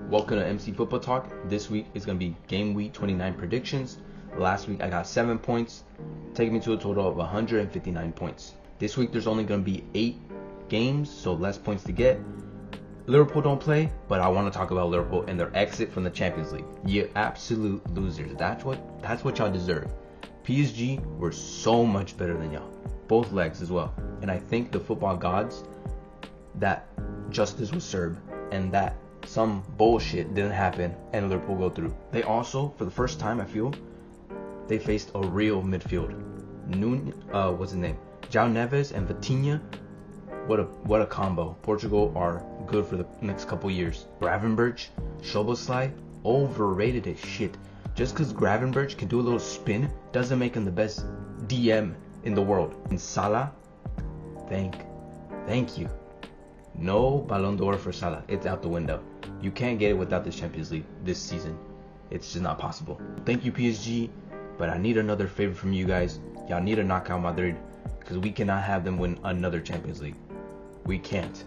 Welcome to MC Football Talk. This week is going to be Game Week 29 predictions. Last week I got 7 points, taking me to a total of 159 points. This week there's only going to be 8 games, so less points to get. Liverpool don't play, but I want to talk about Liverpool and their exit from the Champions League. You absolute losers. That's what y'all deserve. PSG were so much better than y'all. Both legs as well. And I think the football gods that justice was served and that some bullshit didn't happen and Liverpool go through. They also, for the first time, I feel, they faced a real midfield. What's his name? João Neves and Vitinha. What a combo. Portugal are good for the next couple years. Gravenberch, Szoboszlai, overrated as shit. Just because Gravenberch can do a little spin doesn't make him the best DM in the world. And Salah, thank you. No Ballon d'Or for Salah. It's out the window. You can't get it without the Champions League this season. It's just not possible. Thank you, PSG, but I need another favor from you guys. Y'all need to knock out Madrid because we cannot have them win another Champions League. We can't.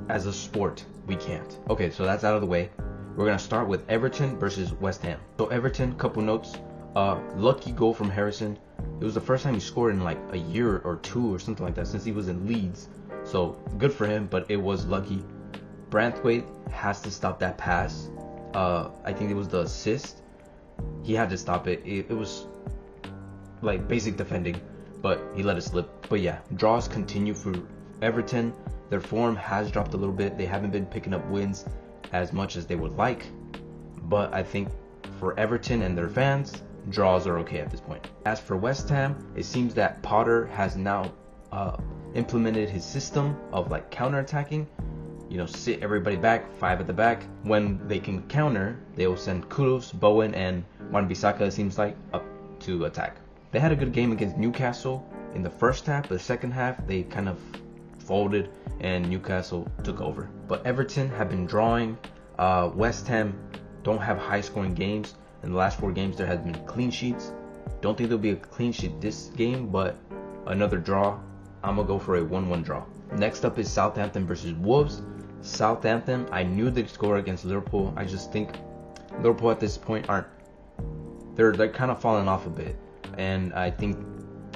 As a sport, we can't. Okay, so that's out of the way. We're going to start with Everton versus West Ham. So Everton, couple notes. Lucky goal from Harrison. It was the first time he scored in like a year or two or something like that since he was in Leeds. So good for him, but it was lucky. Branthwaite has to stop that pass. I think it was the assist. He had to stop it. It was like basic defending, but he let it slip. But yeah, draws continue for Everton. Their form has dropped a little bit. They haven't been picking up wins as much as they would like. But I think for Everton and their fans, draws are okay at this point. As for West Ham, it seems that Potter has now implemented his system of like counter-attacking. You know, sit everybody back, 5 at the back. When they can counter, they will send Kudus, Bowen, and Wan-Bissaka, it seems like, up to attack. They had a good game against Newcastle in the first half, but the second half they kind of folded and Newcastle took over. But Everton have been drawing. West Ham don't have high-scoring games. In the last 4 games, there has been clean sheets. Don't think there'll be a clean sheet this game, but another draw. I'm going to go for a 1-1 draw. Next up is Southampton versus Wolves. Southampton, I knew they'd score against Liverpool. I just think Liverpool at this point they're kind of falling off a bit. And I think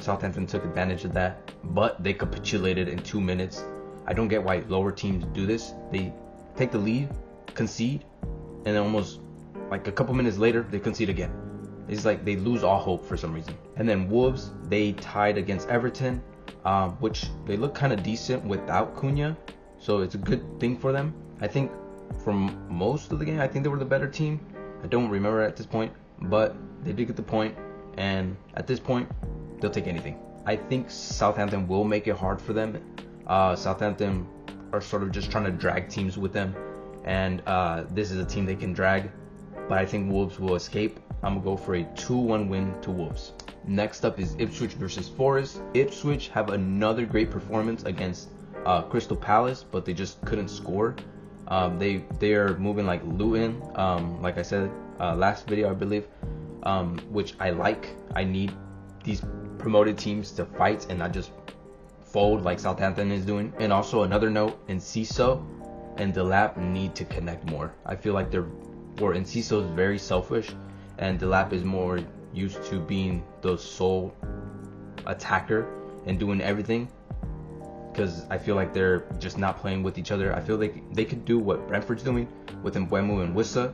Southampton took advantage of that. But they capitulated in 2 minutes. I don't get why lower teams do this. They take the lead, concede, and then almost like a couple minutes later, they concede again. It's like they lose all hope for some reason. And then Wolves, they tied against Everton, which they look kind of decent without Cunha. So it's a good thing for them. I think from most of the game, I think they were the better team. I don't remember at this point, but they did get the point. And at this point, they'll take anything. I think Southampton will make it hard for them. Southampton are sort of just trying to drag teams with them. And this is a team they can drag. But I think Wolves will escape. I'm going to go for a 2-1 win to Wolves. Next up is Ipswich versus Forest. Ipswich have another great performance against Crystal Palace, but they just couldn't score. They are moving like Luton, like I said last video, I believe, which I like. I need these promoted teams to fight and not just fold like Southampton is doing. And also another note, Enciso and Delap need to connect more. I feel like Enciso is very selfish, and Delap is more used to being the sole attacker and doing everything. Because I feel like they're just not playing with each other. I feel like they could do what Brentford's doing with Mbeumo and Wissa,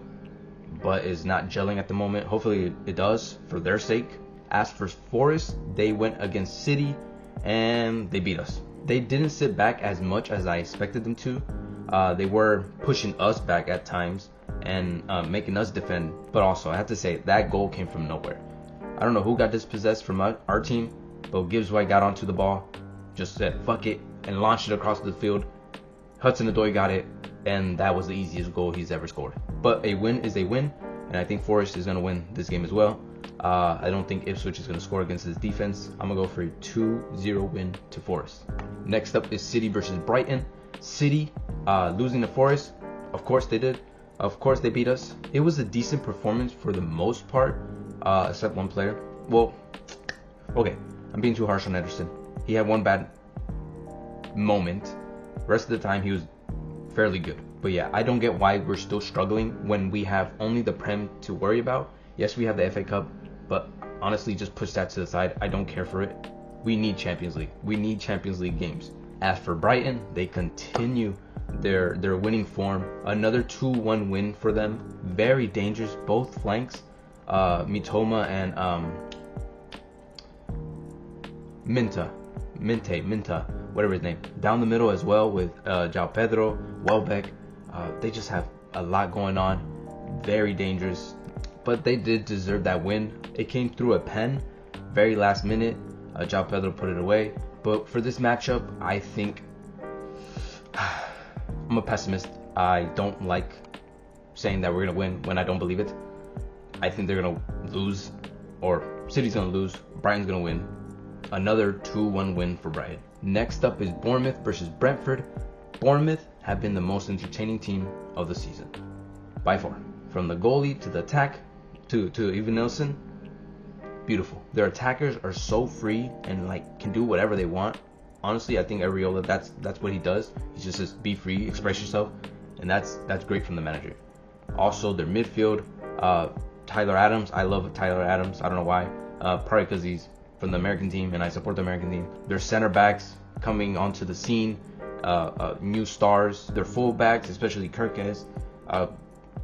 but is not gelling at the moment. Hopefully it does for their sake. As for Forest, they went against City and they beat us. They didn't sit back as much as I expected them to. They were pushing us back at times and making us defend. But also, I have to say, that goal came from nowhere. I don't know who got dispossessed from our team, but Gibbs White got onto the ball, just said fuck it, and launched it across the field. Hudson-Odoi got it, and that was the easiest goal he's ever scored. But a win is a win, and I think Forest is going to win this game as well. I don't think Ipswich is going to score against this defense. I'm going to go for a 2-0 win to Forest. Next up is City versus Brighton. City losing to Forest. Of course they did. Of course they beat us. It was a decent performance for the most part, except one player. Well, okay, I'm being too harsh on Ederson. He had one bad moment. Rest of the time he was fairly good. But yeah, I don't get why we're still struggling when we have only the Prem to worry about. Yes, we have the FA Cup, but honestly, just push that to the side. I don't care for it. We need Champions League. We need Champions League games. As for Brighton, they continue their winning form. Another 2-1 win for them. Very dangerous, both flanks. Mitoma and Minta, whatever his name. Down the middle as well with João Pedro, Welbeck. They just have a lot going on. Very dangerous. But they did deserve that win. It came through a pen, very last minute. João Pedro put it away. But for this matchup, I think I'm a pessimist. I don't like saying that we're going to win when I don't believe it. I think they're going to lose, or City's going to lose. Brighton's going to win. Another 2-1 win for Brighton. Next up is Bournemouth versus Brentford. Bournemouth have been the most entertaining team of the season, by far. From the goalie to the attack to even Nelson. Beautiful. Their attackers are so free and can do whatever they want. Honestly, I think Areola, that's what he does. He just says be free, express yourself, and that's great from the manager. Also, their midfield, Tyler Adams. I love Tyler Adams. I don't know why. Probably because he's from the American team and I support the American team. Their center backs coming onto the scene, new stars. Their full backs, especially Kirkes,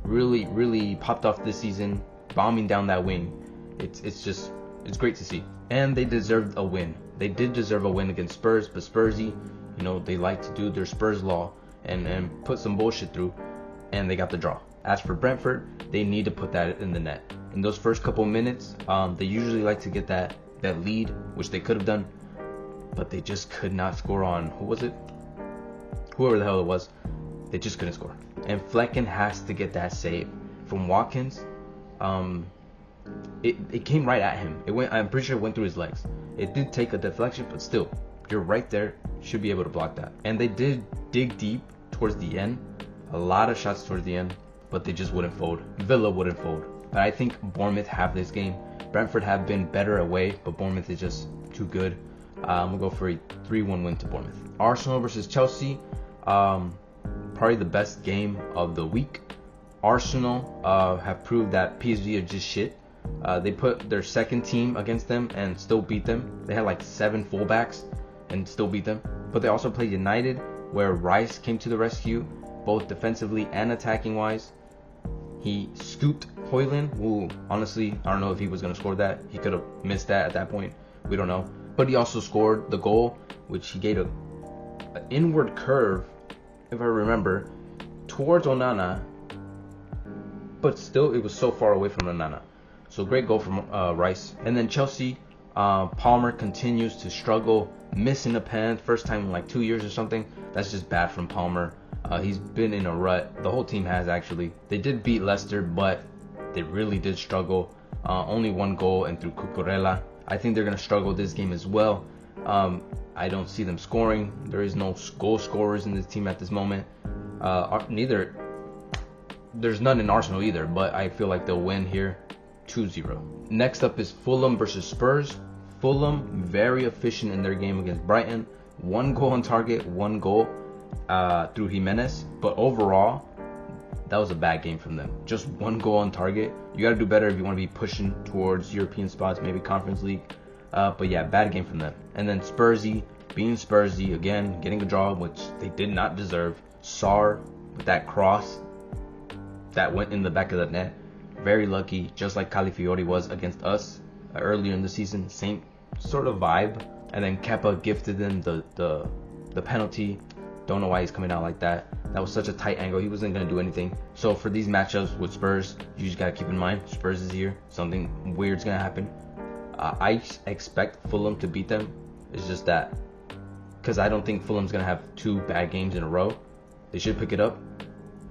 really popped off this season, bombing down that wing. It's great to see. And they deserved a win. They did deserve a win against Spurs, but Spursy, they like to do their Spurs law and put some bullshit through, and they got the draw. As for Brentford, they need to put that in the net. In those first couple minutes, they usually like to get that lead, which they could have done, but they just could not score on, who was it? Whoever the hell it was. They just couldn't score. And Flecken has to get that save from Watkins. It came right at him. I'm pretty sure it went through his legs. It did take a deflection, but still, you're right there. Should be able to block that. And they did dig deep towards the end. A lot of shots towards the end, but they just wouldn't fold. Villa wouldn't fold. But I think Bournemouth have this game. Brentford have been better away, but Bournemouth is just too good. I'm going to go for a 3-1 win to Bournemouth. Arsenal versus Chelsea. Probably the best game of the week. Arsenal have proved that PSG are just shit. They put their second team against them and still beat them. They had 7 fullbacks and still beat them. But they also played United, where Rice came to the rescue, both defensively and attacking wise. He scooped Højlund, who honestly, I don't know if he was going to score that. He could have missed that at that point. We don't know. But he also scored the goal, which he gave an inward curve, if I remember, towards Onana. But still, it was so far away from Onana. So great goal from Rice. And then Chelsea, Palmer continues to struggle, missing a pen, first time in 2 years or something. That's just bad from Palmer. He's been in a rut. The whole team has, actually. They did beat Leicester, but they really did struggle. Only 1 goal and through Cucurella. I think they're going to struggle this game as well. I don't see them scoring. There is no goal scorers in this team at this moment. There's none in Arsenal either, but I feel like they'll win here 2-0. Next up is Fulham versus Spurs. Fulham, very efficient in their game against Brighton. 1 goal on target, 1 goal through Jimenez. But overall, that was a bad game from them. Just 1 goal on target. You got to do better if you want to be pushing towards European spots, maybe Conference League. But yeah, bad game from them. And then Spursy, being Spursy, again, getting a draw, which they did not deserve. Sarr with that cross that went in the back of the net. Very lucky, just like Calafiori was against us earlier in the season. Same sort of vibe. And then Kepa gifted them the penalty. Don't know why he's coming out like that. That was such a tight angle. He wasn't going to do anything. So for these matchups with Spurs, you just got to keep in mind, Spurs is here. Something weird's going to happen. I expect Fulham to beat them. It's just that, because I don't think Fulham's going to have 2 bad games in a row. They should pick it up,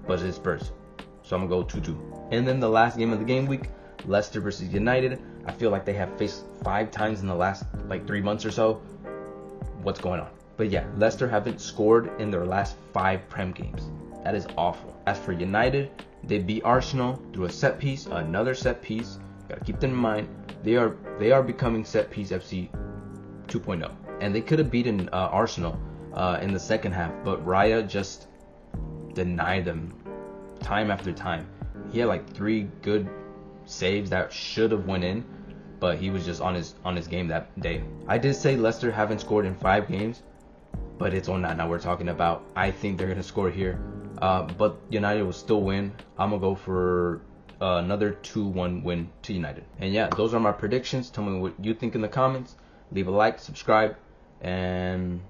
but it's Spurs. So I'm going to go 2-2. And then the last game of the game week, Leicester versus United. I feel like they have faced 5 times in the last 3 months or so. What's going on? But yeah, Leicester haven't scored in their last 5 Prem games. That is awful. As for United, they beat Arsenal through a set piece, another set piece. Gotta keep that in mind. They are becoming set piece FC 2.0, and they could have beaten Arsenal in the second half, but Raya just deny them time after time. He had like 3 good saves that should have went in, but he was just on his game that day. I did say Leicester haven't scored in 5 games, but it's on that now we're talking about. I think they're gonna score here, but United will still win. I'm gonna go for another 2-1 win to United. And yeah, those are my predictions. Tell me what you think in the comments. Leave a like, subscribe, and